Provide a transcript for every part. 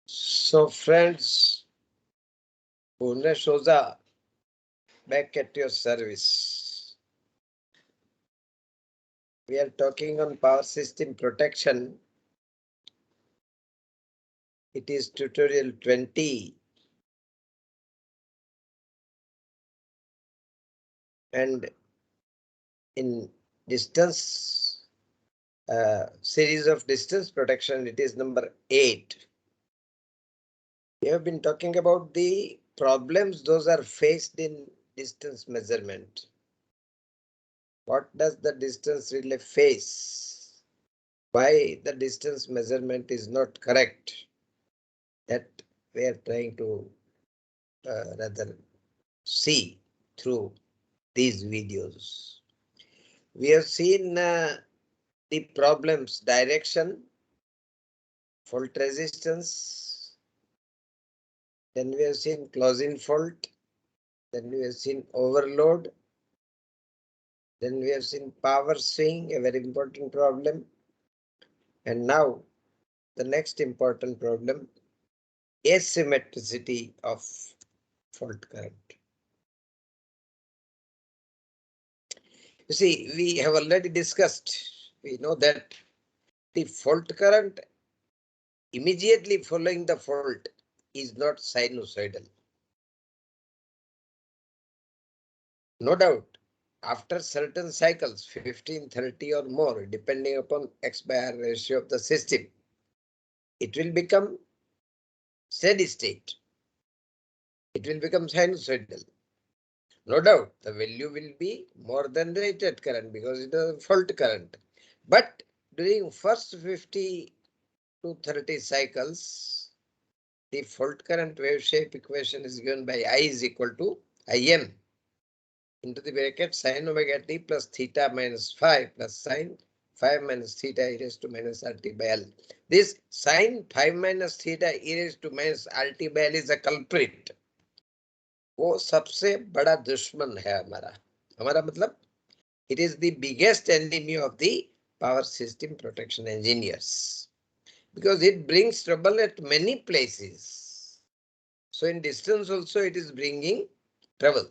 So friends, Nirma Oza, back at your service. We are talking on power system protection. It is tutorial 20. And in distance series of distance protection, it is number 8. We have been talking about the problems those are faced in distance measurement. What does the distance relay face? Why the distance measurement is not correct? That we are trying to rather see through these videos. We have seen the problems: direction, fault resistance, then we have seen closing fault, then we have seen overload, then we have seen power swing, a very important problem. And now the next important problem, asymmetricity of fault current. You see, we have already discussed, we know that the fault current immediately following the fault is not sinusoidal. No doubt, after certain cycles, 15, 30 or more, depending upon X by R ratio of the system, it will become steady state. It will become sinusoidal. No doubt, the value will be more than the rated current because it is a fault current. But during first 50 to 30 cycles, the fault current wave shape equation is given by I is equal to Im into the bracket sin omega t plus theta minus phi plus sin phi minus theta e raised to minus RT by L. This sin phi minus theta e raised to minus RT by L is a culprit. वो सबसे बड़ा दुश्मन है हमारा मतलब it is the biggest enemy of the power system protection engineers because it brings trouble at many places. So in distance also it is bringing trouble.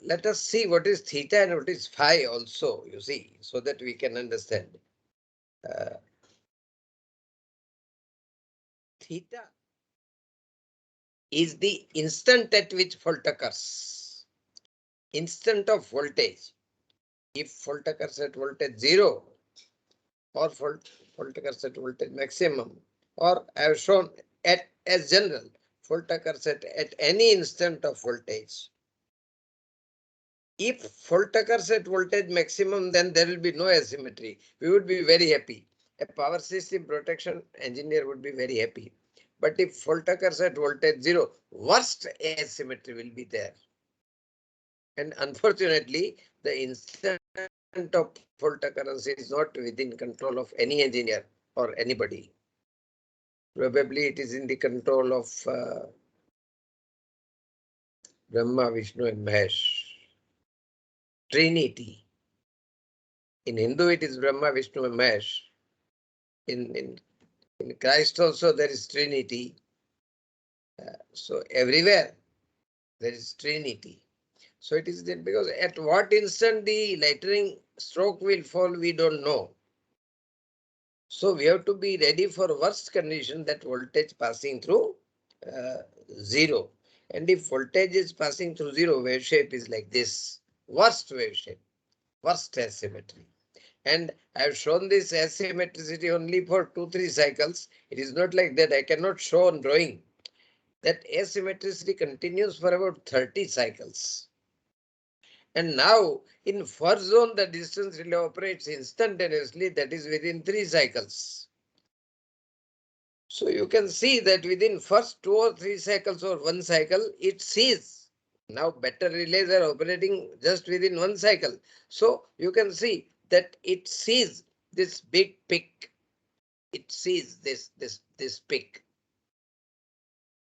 Let us see what is theta and what is phi also, you see, so that we can understand. Theta is the instant at which fault occurs. Instant of voltage. If fault occurs at voltage 0 or fault occurs at voltage maximum, or I have shown at as general, fault occurs at any instant of voltage. If fault occurs at voltage maximum, then there will be no asymmetry. We would be very happy. A power system protection engineer would be very happy. But if fault occurs at voltage 0, worst asymmetry will be there. And unfortunately, the instant of fault occurrence is not within control of any engineer or anybody. Probably it is in the control of Brahma, Vishnu and Mahesh. Trinity. In Hindu it is Brahma, Vishnu and Mahesh. In Christ also there is Trinity. So everywhere there is Trinity. So it is that because at what instant the lightning stroke will fall, we don't know. So we have to be ready for worst condition, that voltage passing through 0. And if voltage is passing through 0, wave shape is like this. Worst wave shape, worst asymmetry. And I have shown this asymmetricity only for 2-3 cycles. It is not like that. I cannot show on drawing. That asymmetricity continues for about 30 cycles. And now in first zone, the distance relay operates instantaneously, that is within 3 cycles. So you can see that within first 2 or 3 cycles or 1 cycle, it sees. Now better relays are operating just within 1 cycle. So you can see that it sees this big peak, it sees this peak.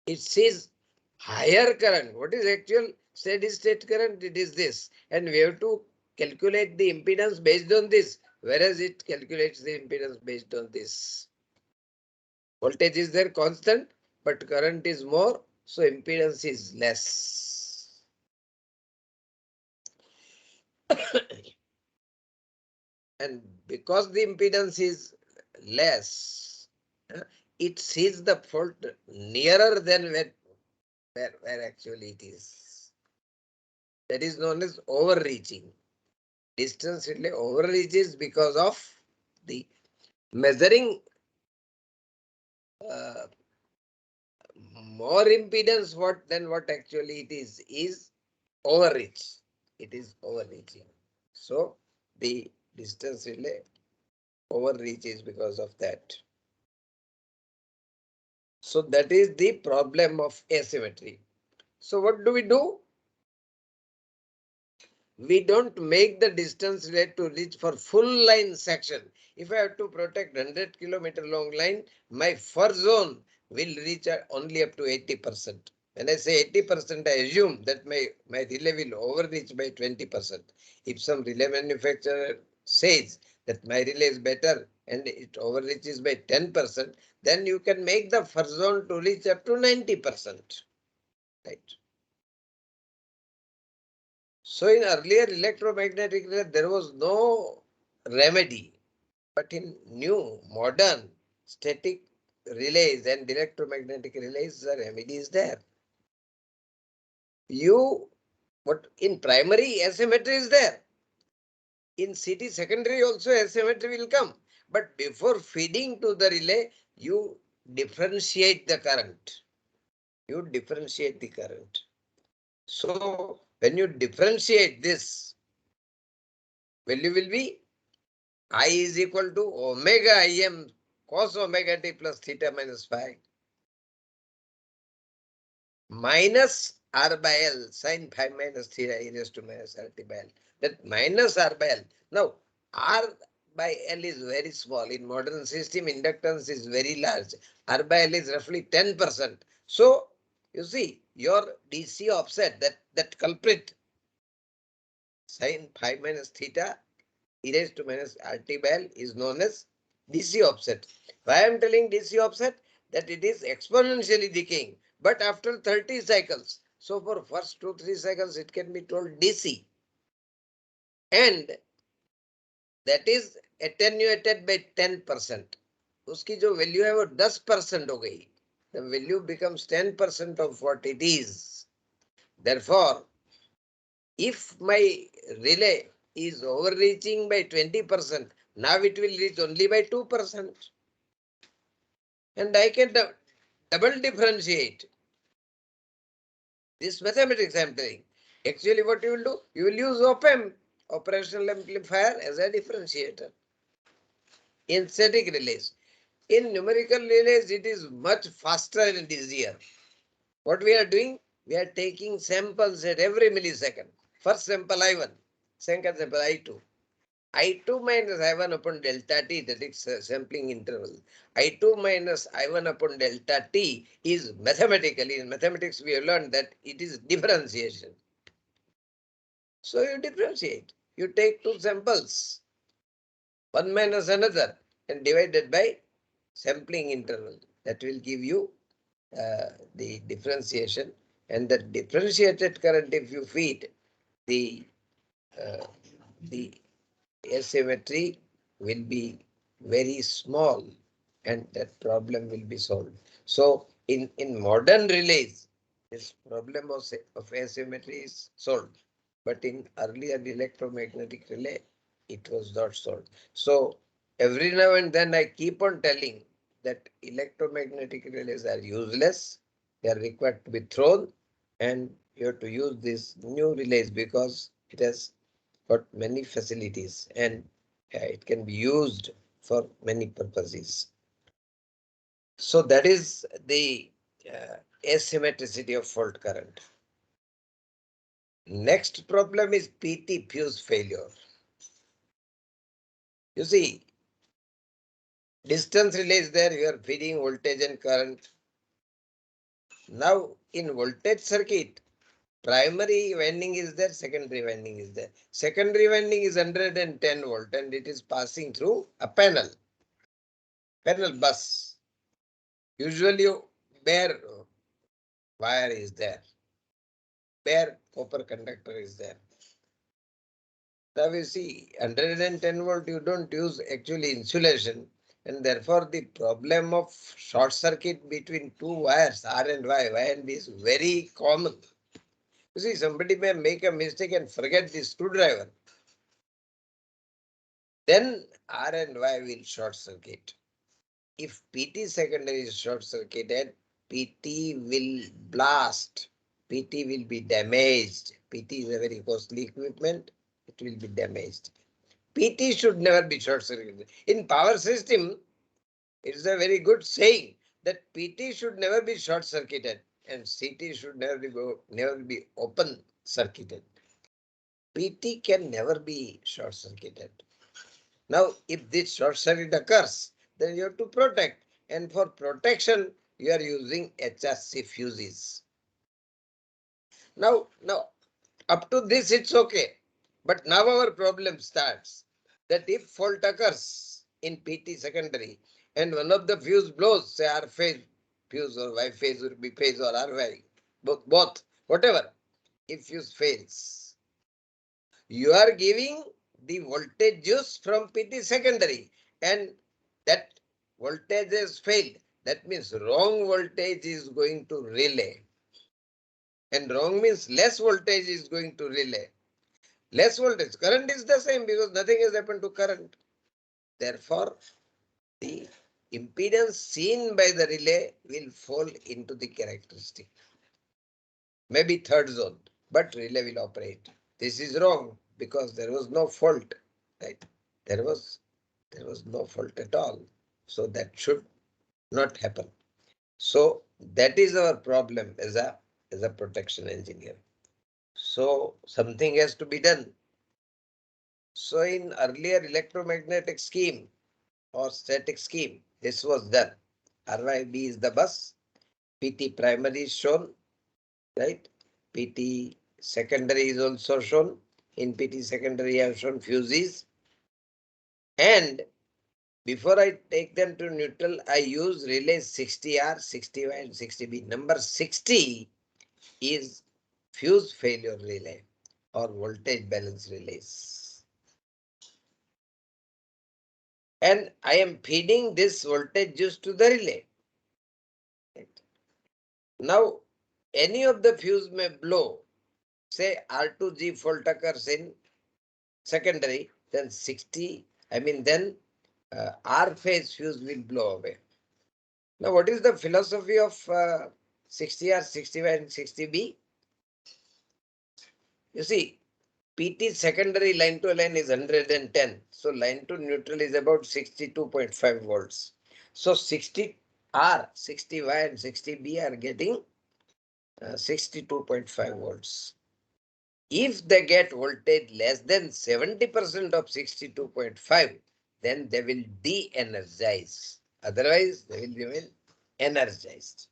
It sees higher current. What is actual steady state current? It is this. And we have to calculate the impedance based on this, whereas it calculates the impedance based on this. Voltage is there constant, but current is more, so impedance is less. And because the impedance is less, it sees the fault nearer than where actually it is. That is known as overreaching. Distance relay overreaches because of the measuring more impedance than what actually it is overreach. It is overreaching. So the distance relay overreaches because of that. So that is the problem of asymmetry. So what do? We don't make the distance relay to reach for full line section. If I have to protect 100-kilometer long line, my first zone will reach only up to 80%. When I say 80%, I assume that my relay will overreach by 20%. If some relay manufacturer says that my relay is better and it overreaches by 10%, then you can make the first zone to reach up to 90%. Right. So in earlier electromagnetic relay, there was no remedy. But in new, modern, static relays and electromagnetic relays, the remedy is there. But in primary, asymmetry is there. In CT secondary also asymmetry will come. But before feeding to the relay, you differentiate the current. You differentiate the current. So when you differentiate this, value will be I is equal to omega Im cos omega t plus theta minus phi minus r by L sin phi minus theta e raised to minus RT by L. That minus r by L. Now, r by L is very small. In modern system, inductance is very large. R by L is roughly 10%. So, you see, your DC offset, that culprit, sin phi minus theta e raised to minus RT by L is known as DC offset. Why I am telling DC offset? That it is exponentially decaying, but after 30 cycles. So for first 2-3 cycles it can be told DC, and that is attenuated by 10%. उसकी जो value है वो 10% हो गई. The value becomes 10% of what it is. Therefore, if my relay is overreaching by 20%, now it will reach only by 2%. And I can double differentiate. This mathematics I am telling. Actually, what you will do? You will use op-amp, operational amplifier, as a differentiator in static relays. In numerical relays, it is much faster and easier. What we are doing? We are taking samples at every millisecond. First sample I1, second sample I2. I2 minus I1 upon delta t, that is sampling interval. I2 minus I1 upon delta t is mathematically, in mathematics we have learned that it is differentiation. So you differentiate. You take two samples, one minus another, and divided by sampling interval. That will give you the differentiation. And the differentiated current, if you feed the asymmetry, will be very small, and that problem will be solved. So in modern relays, this problem of asymmetry is solved. But in earlier electromagnetic relay, it was not solved. So every now and then I keep on telling that electromagnetic relays are useless. They are required to be thrown, and you have to use these new relays because it has got many facilities, and it can be used for many purposes. So that is the asymmetricity of fault current. Next problem is PT fuse failure. You see, Distance relay is there, you are feeding voltage and current. Now in voltage circuit, primary winding is there, secondary winding is there. Secondary winding is 110 volt and it is passing through a panel bus. Usually bare wire is there, bare copper conductor is there. Now you see 110 volt, you don't use actually insulation, and therefore the problem of short circuit between two wires R and Y and B is very common. You see, somebody may make a mistake and forget the screwdriver. Then R and Y will short circuit. If PT secondary is short circuited, PT will blast. PT will be damaged. PT is a very costly equipment. It will be damaged. PT should never be short circuited. In power system, it is a very good saying that PT should never be short circuited and CT should never be open circuited. PT can never be short circuited. Now, if this short circuit occurs, then you have to protect. And for protection, you are using HRC fuses. Now, up to this, it's okay. But now our problem starts that if fault occurs in PT secondary and one of the fuse blows, say R phase fuse or Y phase or B phase or RY, both, whatever, if fuse fails, you are giving the voltage juice from PT secondary and that voltage has failed. That means wrong voltage is going to relay. And wrong means less voltage is going to relay. Less voltage. Current is the same because nothing has happened to current. Therefore, the impedance seen by the relay will fall into the characteristic. Maybe third zone, but relay will operate. This is wrong because there was no fault, right? There was no fault at all. So that should not happen. So that is our problem as a protection engineer. So something has to be done. So in earlier electromagnetic scheme or static scheme, this was done. RYB is the bus, PT primary is shown, right? PT secondary is also shown. In PT secondary I have shown fuses. And before I take them to neutral, I use relays 60R, 60Y and 60B. Number 60 is fuse failure relay or voltage balance relays. And I am feeding this voltage juice to the relay. Right. Now, any of the fuse may blow. Say R2G fault occurs in secondary, then 60, then R phase fuse will blow away. Now, what is the philosophy of 60R, 60Y and 60B? You see, PT secondary line to line is 110. So line to neutral is about 62.5 volts. So 60R, 60Y and 60B are getting 62.5 volts. If they get voltage less than 70% of 62.5, then they will de-energize. Otherwise, they will remain energized.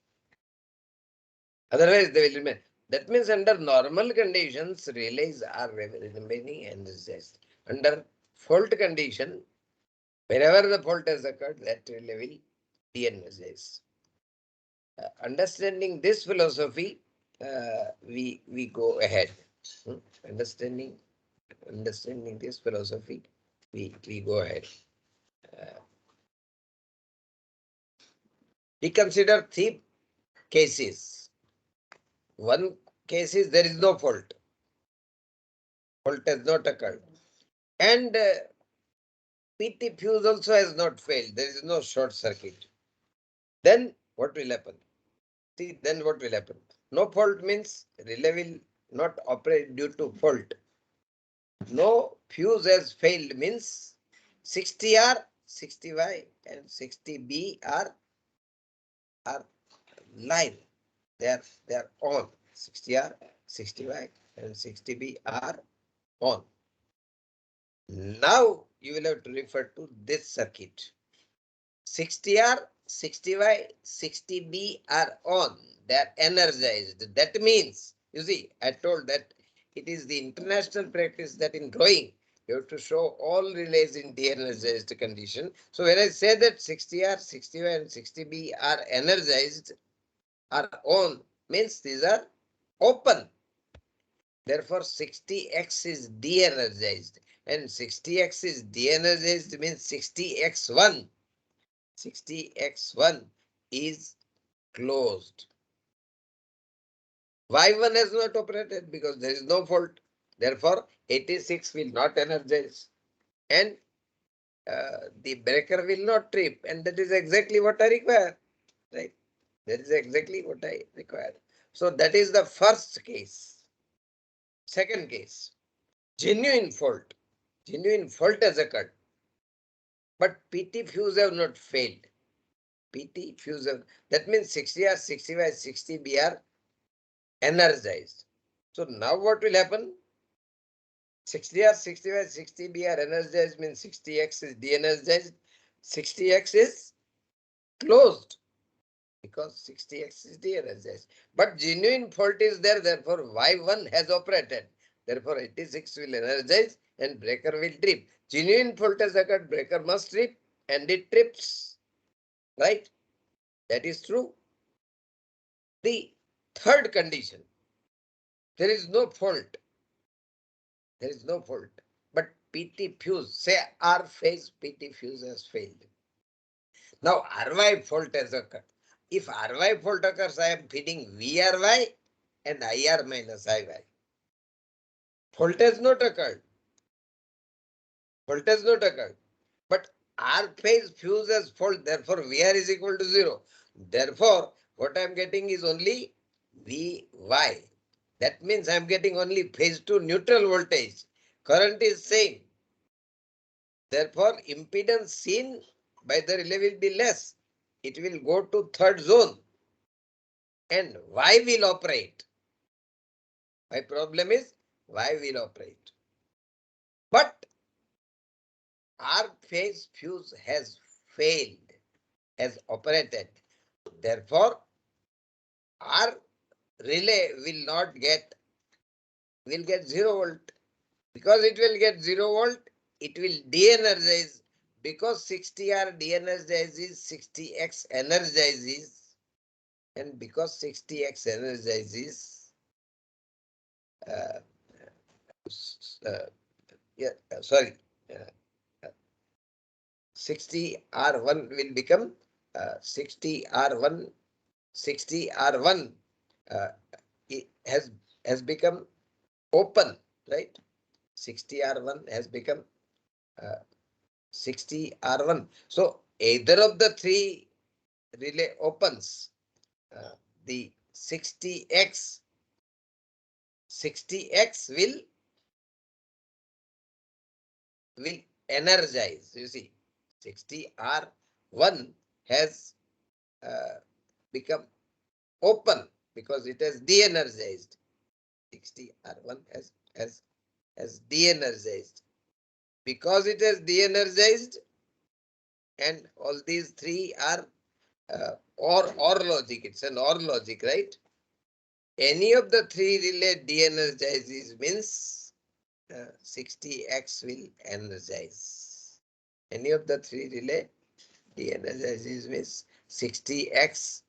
Otherwise, they will remain. That means under normal conditions, relays are remaining energized. Under fault condition, wherever the fault has occurred, that relay will de-energize. Understanding this philosophy, we go ahead. Understanding this philosophy, we go ahead. We consider three cases. One case is there is no fault. Fault has not occurred. And PT fuse also has not failed. There is no short circuit. Then what will happen? See, then what will happen? No fault means relay will not operate due to fault. No fuse has failed means 60R, 60Y and 60B are live. They are on. 60R, 60Y and 60B are on. Now you will have to refer to this circuit. 60R, 60Y, 60B are on. They are energized. That means, you see, I told that it is the international practice that in drawing, you have to show all relays in de-energized condition. So when I say that 60R, 60Y and 60B are energized, are on, means these are open. Therefore, 60X is de-energized. And 60X is de-energized means 60X1. 60X1 is closed. Y1 has not operated because there is no fault. Therefore, 86 will not energize. And the breaker will not trip. And that is exactly what I require. Right? That is exactly what I require. So that is the first case. Second case, genuine fault. Genuine fault has occurred. But PT fuse have not failed. PT fuse have, that means 60R, 60Y, 60B are energized. So now what will happen? 60R, 60Y, 60B are energized means 60X is de-energized. 60X is closed because 60X is de-energized. But genuine fault is there, therefore Y1 has operated. Therefore 86 will energize and breaker will trip. Genuine fault has occurred, breaker must trip and it trips. Right? That is true. The third condition, there is no fault. There is no fault. But PT fuse, say R phase PT fuse has failed. Now RY fault has occurred. If RY fault occurs, I am feeding VRY and IR minus IY. Fault has not occurred. Fault has not occurred. But R phase fuse has fault, therefore VR is equal to 0. Therefore, what I am getting is only VY. That means I am getting only phase 2 neutral voltage. Current is same. Therefore, impedance seen by the relay will be less. It will go to third zone. And Y will operate. My problem is Y will operate. But R phase fuse has failed, has operated. Therefore, R relay will get 0 volt. Because it will get 0 volt, it will de-energize. Because 60R de-energizes, 60X energizes. And because 60X energizes, uh, yeah, sorry, 60R1 will become 60R1, 60R1 uh, has become open, right? 60R1 has become 60R1. So either of the three relay opens, the 60X will energize. You see, 60R1 has become open because it has de-energized. 60R1 has de-energized. Because it has de-energized and all these three are or logic. It's an or logic, right? Any of the three relay de-energizes means 60X will energize. Any of the three relay de-energizes means 60X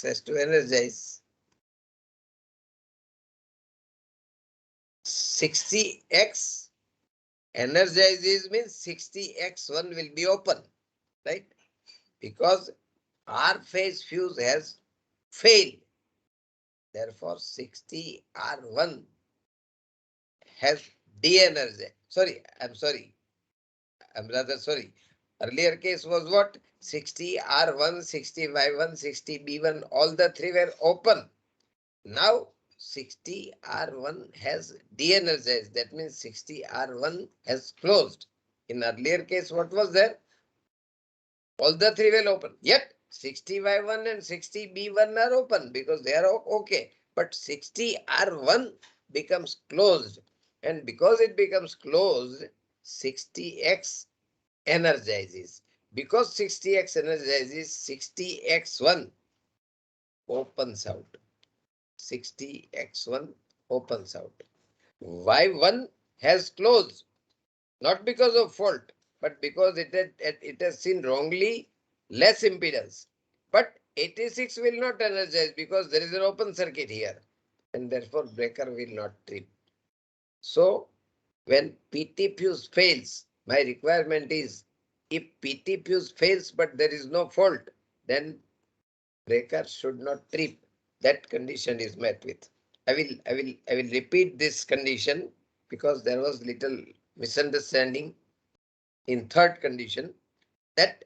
has to energize. 60X energizes means 60X1 will be open, right? Because R phase fuse has failed. Therefore, 60R1 has de-energized. I'm rather sorry. Earlier case was what? 60R1, 60Y1, 60B1, all the three were open. Now 60R1 has de-energized. That means 60R1 has closed. In earlier case, what was there? All the three were open. Yet 60Y1 and 60B1 are open because they are okay. But 60R1 becomes closed. And because it becomes closed, 60x energizes. Because 60x energizes, 60x1 opens out. 60x1 opens out. Y1 has closed, not because of fault, but because it has seen wrongly less impedance. But 86 will not energize because there is an open circuit here, and therefore breaker will not trip. So when PT fuse fails, my requirement is if PT fuse fails but there is no fault, then breaker should not trip. That condition is met with. I will repeat this condition because there was little misunderstanding in third condition that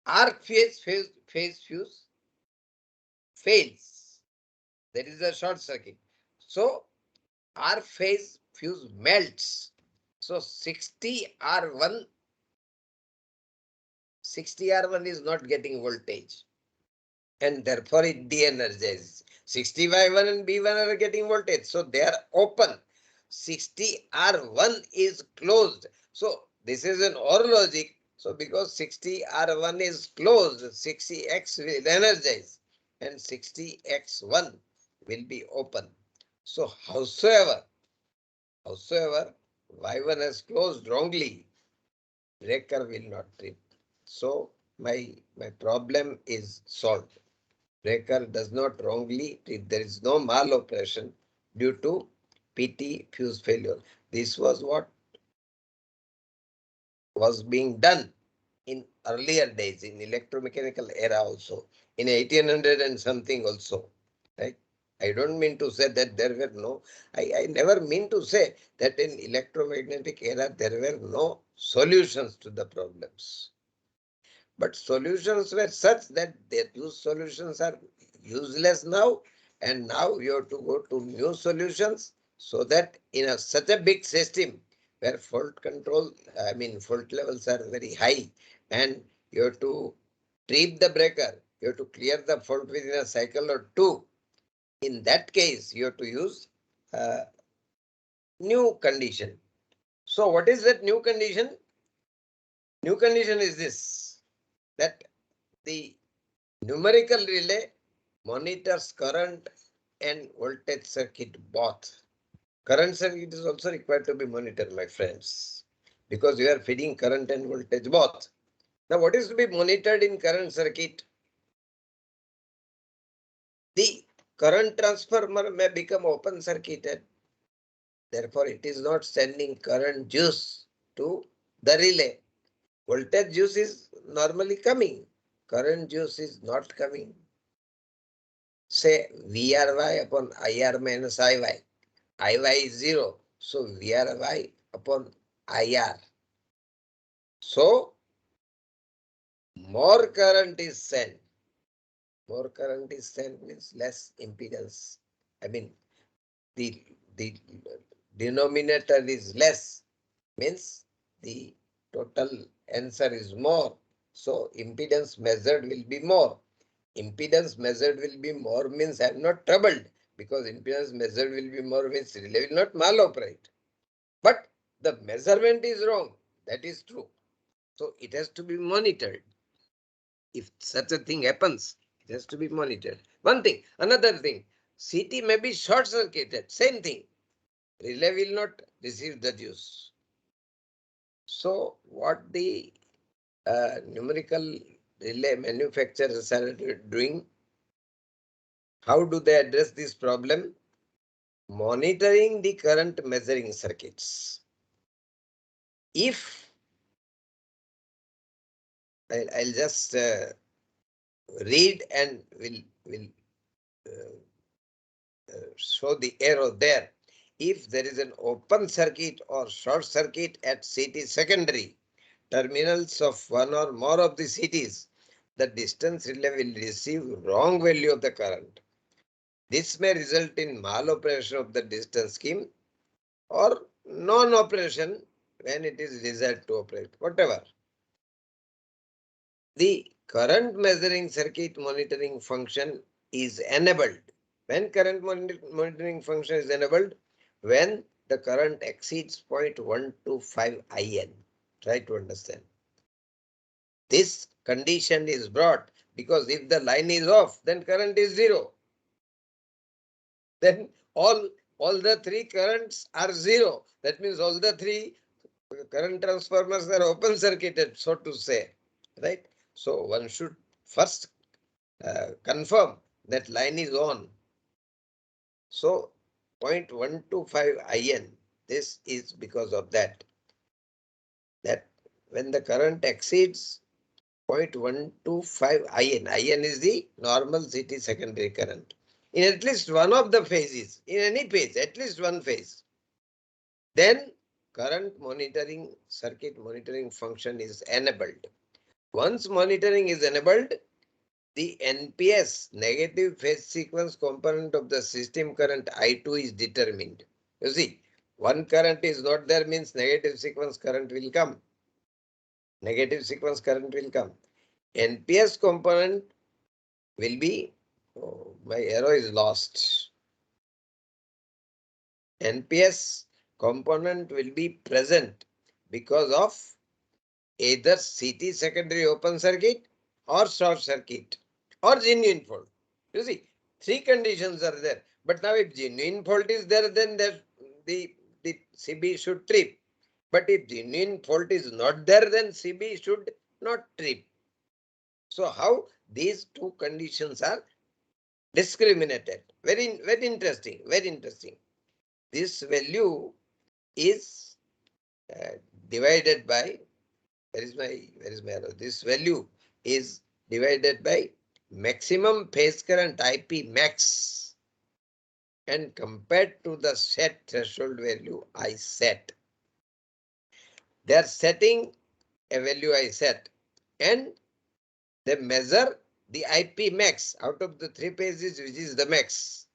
arc phase fuse fails. There is a short circuit. So arc phase fuse melts. So 60R1 is not getting voltage and therefore it de-energizes. 60Y1 and B1 are getting voltage. So they are open. 60R1 is closed. So this is an OR logic. So because 60R1 is closed, 60X will energize and 60X1 will be open. So howsoever Y1 has closed wrongly, breaker will not trip. So my problem is solved. Breaker does not wrongly trip. There is no mal-operation due to PT fuse failure. This was what was being done in earlier days, in electromechanical era also, in 1800 and something also. Right? I don't mean to say that there were no, I never mean to say that in electromagnetic era there were no solutions to the problems. But solutions were such that those solutions are useless now, and now you have to go to new solutions so that in such a big system where fault control, fault levels are very high, and you have to trip the breaker, you have to clear the fault within a cycle or two. In that case, you have to use new condition. So what is that new condition? New condition is this, that the numerical relay monitors current and voltage circuit both. Current circuit is also required to be monitored, my friends, because you are feeding current and voltage both. Now, what is to be monitored in current circuit? The current transformer may become open circuited. Therefore, it is not sending current juice to the relay. Voltage juice is normally coming. Current juice is not coming. Say VRY upon IR minus IY. IY is 0. So VRY upon IR. So more current is sent. More current is sent means less impedance. I mean the denominator is less means the total answer is more. So impedance measured will be more. Impedance measured will be more means I am not troubled because impedance measured will be more means relay will not maloperate. But the measurement is wrong. That is true. So it has to be monitored. If such a thing happens, it has to be monitored. One thing. Another thing. CT may be short circuited. Same thing. Relay will not receive the juice. So what the numerical relay manufacturers are doing, how do they address this problem? Monitoring the current measuring circuits. If I'll just read and will show the arrow there. If there is an open circuit or short circuit at CT secondary terminals of one or more of the CTs, the distance relay will receive wrong value of the current. This may result in mal-operation of the distance scheme or non-operation when it is desired to operate, whatever. The current measuring circuit monitoring function is enabled. When current monitoring function is enabled? When the current exceeds 0.125 IN. Try to understand. This condition is brought because if the line is off, then current is zero. Then all the three currents are zero. That means all the three current transformers are open circuited, so to say. Right? So one should first confirm that line is on. So 0.125 IN, this is because of that when the current exceeds 0.125 IN is the normal CT secondary current. In at least one of the phases, in any phase, at least one phase, then current monitoring circuit monitoring function is enabled. Once monitoring is enabled, the NPS, negative phase sequence component of the system current I2 is determined. You see, one current is not there means negative sequence current will come. Negative sequence current will come. NPS component will be, oh, my arrow is lost. NPS component will be present because of either CT secondary open circuit or short circuit or genuine fault. You see, three conditions are there. But now if genuine fault is there, then the CB should trip. But if genuine fault is not there, then CB should not trip. So how these two conditions are discriminated? Very, very interesting. Very interesting. This value is divided by, where is my arrow? This value is divided by maximum phase current IP max and compared to the set threshold value I set. They are setting a value I set and they measure the IP max out of the three phases, which is the max.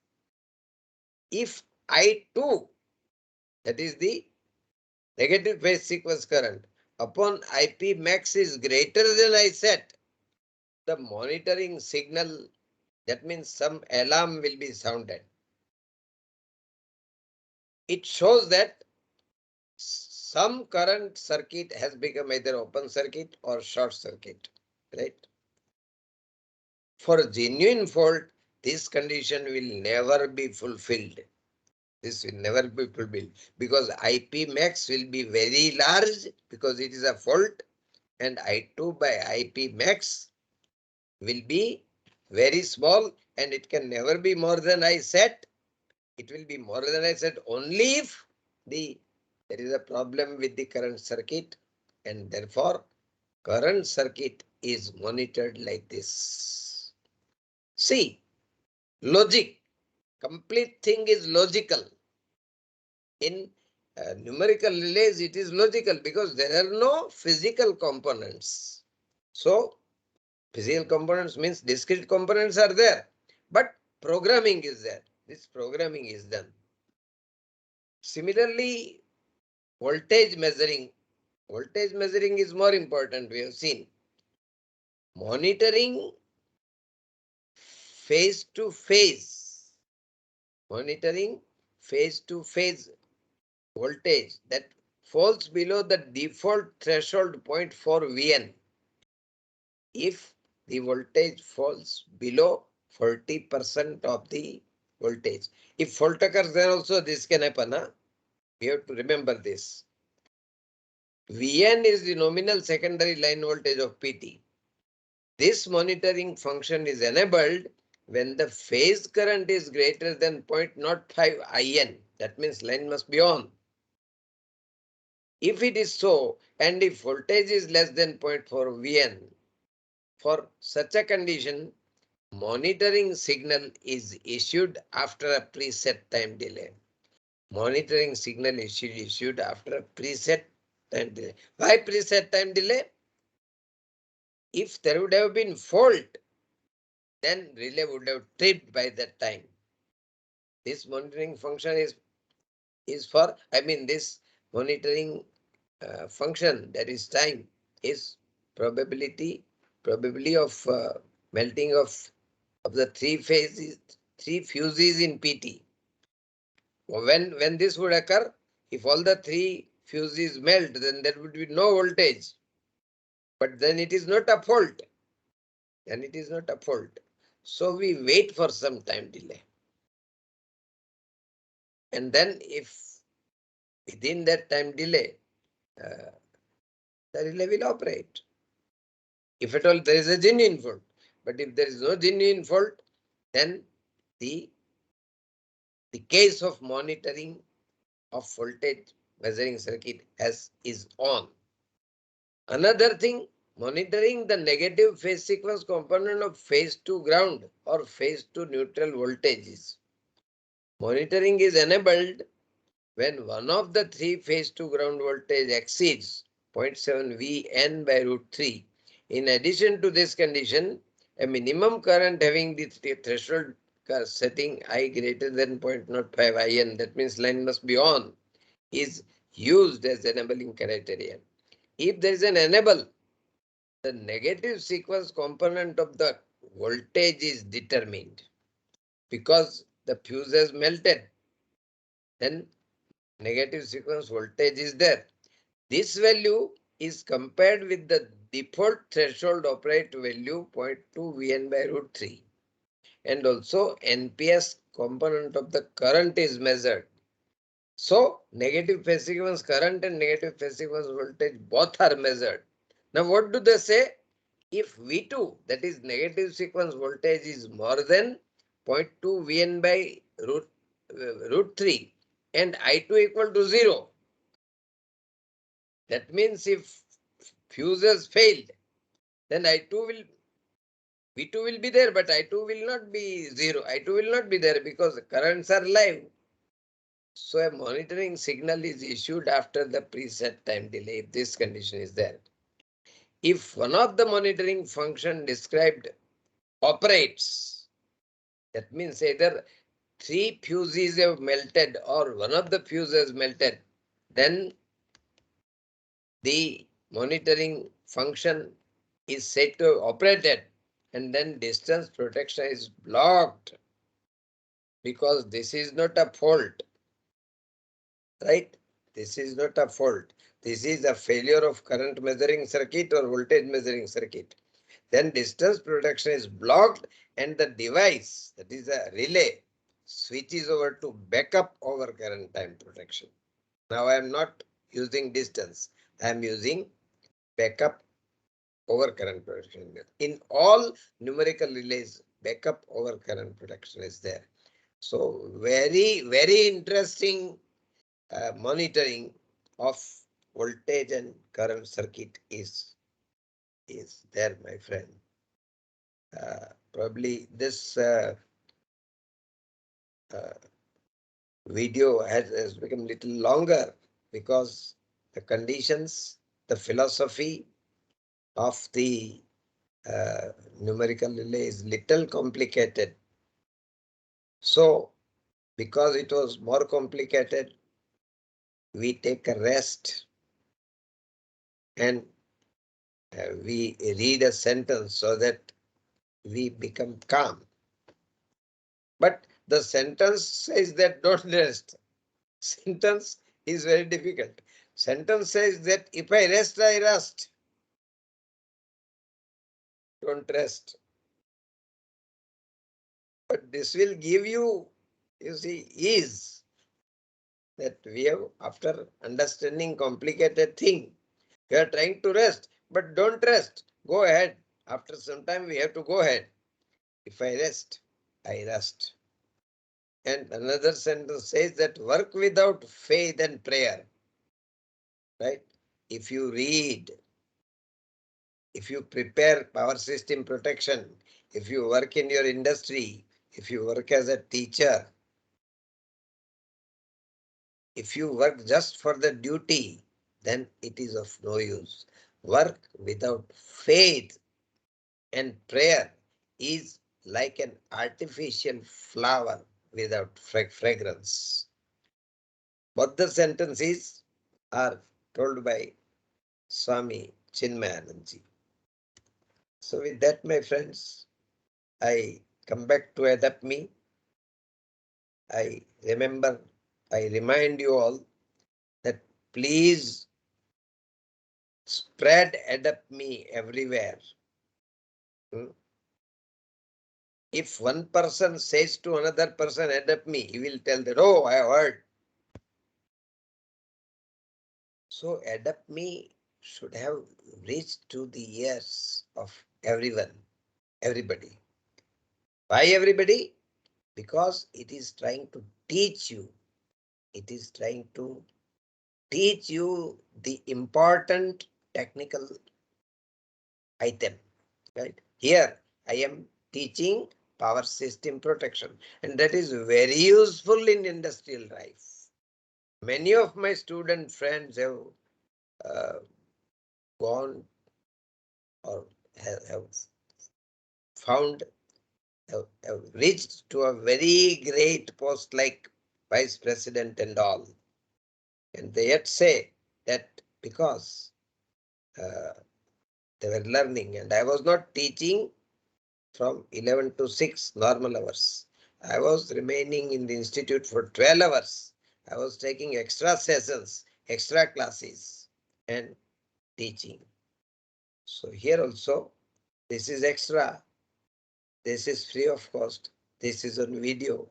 If I2, that is the negative phase sequence current, upon IP max is greater than I set, the monitoring signal, that means some alarm will be sounded. It shows that some current circuit has become either open circuit or short circuit, right? For a genuine fault, this condition will never be fulfilled. This will never be fulfilled because IP max will be very large because it is a fault, and I2 by IP max will be very small and it can never be more than I set. It will be more than I set only if there is a problem with the current circuit, and therefore current circuit is monitored like this. See, logic, complete thing is logical. In numerical relays, it is logical because there are no physical components. So, physical components means discrete components are there, but programming is there. This programming is done. Similarly, voltage measuring is more important, we have seen. Monitoring phase to phase, monitoring phase to phase voltage that falls below the default threshold 0.4 VN. If the voltage falls below 40% of the voltage. If fault occurs, then also this can happen. Huh? We have to remember this. VN is the nominal secondary line voltage of PT. This monitoring function is enabled when the phase current is greater than 0.05 IN. That means line must be on. If it is so, and if voltage is less than 0.4 VN, for such a condition, monitoring signal is issued after a preset time delay. Monitoring signal is issued after a preset time delay. Why preset time delay? If there would have been fault, then relay would have tripped by that time. This monitoring function is for, this monitoring function, that is time, is probability of melting of the three fuses in PT. When this would occur, If all the three fuses melt, then there would be no voltage. But then it is not a fault. Then it is not a fault. So we wait for some time delay. And then if within that time delay, uh, the relay will operate. If at all there is a genuine fault. But if there is no genuine fault, then the case of monitoring of voltage measuring circuit is on. Another thing, monitoring the negative phase sequence component of phase to ground or phase to neutral voltages. Monitoring is enabled when one of the three phase to ground voltage exceeds 0.7 Vn by root 3. In addition to this condition, a minimum current having the threshold setting I greater than 0.05 In, that means line must be on, is used as enabling criterion. If there is an enable, the negative sequence component of the voltage is determined because the fuse has melted. Then negative sequence voltage is there. This value is compared with the default threshold operate value 0.2 Vn by root 3. And also NPS component of the current is measured. So negative phase sequence current and negative phase sequence voltage both are measured. Now what do they say? If V2, that is negative sequence voltage, is more than 0.2 Vn by root 3 and I2 equal to 0, that means if fuses failed, then V2 will be there, but I2 will not be 0. I2 will not be there because the currents are live. So a monitoring signal is issued after the preset time delay if this condition is there. If one of the monitoring function described operates, that means either three fuses have melted or one of the fuses melted, then the monitoring function is said to have operated and then distance protection is blocked because this is not a fault, right? This is not a fault. This is a failure of current measuring circuit or voltage measuring circuit. Then distance protection is blocked and the device, that is a relay, switches over to backup over current time protection. Now I am not using distance. I am using backup over current protection. In all numerical relays, backup over current protection is there. So very, very interesting monitoring of voltage and current circuit is there, my friend. Probably this video has become little longer because the conditions, the philosophy of the numerical relay is little complicated. So because it was more complicated, we take a rest and we read a sentence so that we become calm. But the sentence says that don't rest. Sentence is very difficult. Sentence says that if I rest, I rest. Don't rest. But this will give you see, ease that we have after understanding complicated thing. We are trying to rest, but don't rest. Go ahead. After some time, we have to go ahead. If I rest, I rest. And another sentence says that work without faith and prayer. Right? If you read, if you prepare power system protection, if you work in your industry, if you work as a teacher, if you work just for the duty, then it is of no use. Work without faith and prayer is like an artificial flower without fragrance. Both the sentences are told by Swami Chinmayanandji. So with that, my friends, I come back to adapt me. I remind you all please spread Adapt Me everywhere. If one person says to another person, Adapt Me, he will tell that, oh, I heard. So Adapt Me should have reached to the ears of everyone, everybody. Why everybody? Because it is trying to teach you. It is trying to teach you the important technical item. Right? Here I am teaching power system protection, and that is very useful in industrial life. Many of my student friends have gone or have found, have reached to a very great post like vice president and all. And they yet say that because they were learning, and I was not teaching from 11 to 6 normal hours. I was remaining in the institute for 12 hours. I was taking extra sessions, extra classes and teaching. So here also, this is extra. This is free of cost. This is on video.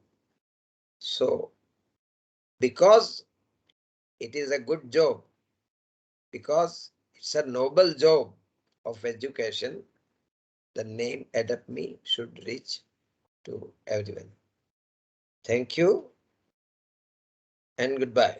So because it is a good job, because it's a noble job of education, the name Adapt Me should reach to everyone. Thank you and goodbye.